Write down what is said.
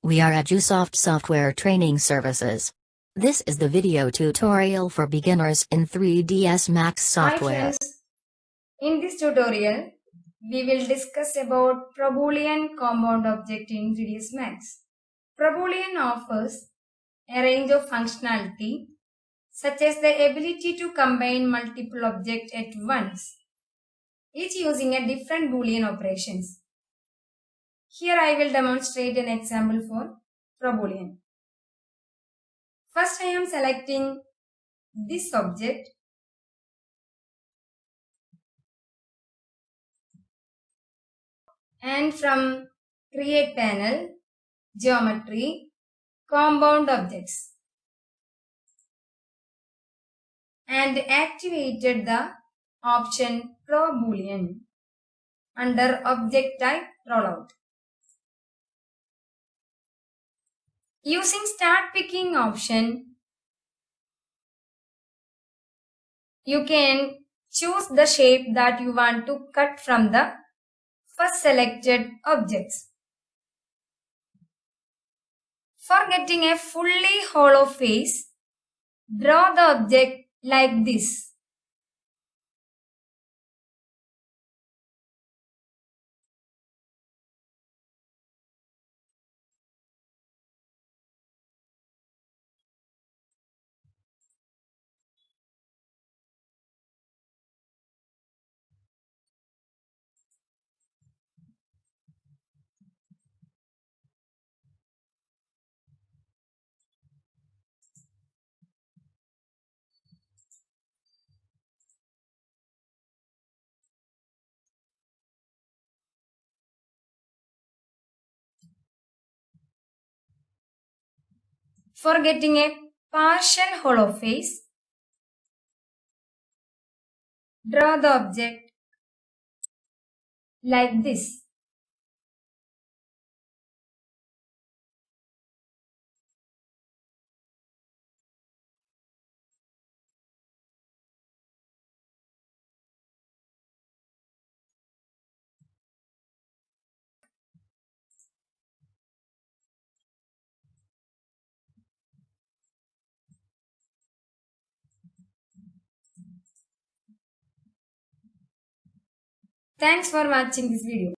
We are Edusoft Software Training Services. This is the video tutorial for beginners in 3ds Max software. Hi friends, in this tutorial, we will discuss about Boolean compound object in 3ds Max. Boolean offers a range of functionality such as the ability to combine multiple objects at once, each using a different Boolean operations. Here I will demonstrate an example for Boolean. First I am selecting this object and from Create Panel, Geometry, Compound Objects, and activated the option Boolean under Object Type Rollout. Using Start Picking option, you can choose the shape that you want to cut from the first selected objects. For getting a fully hollow face, draw the object like this. For getting a partial hollow face, draw the object like this. Thanks for watching this video.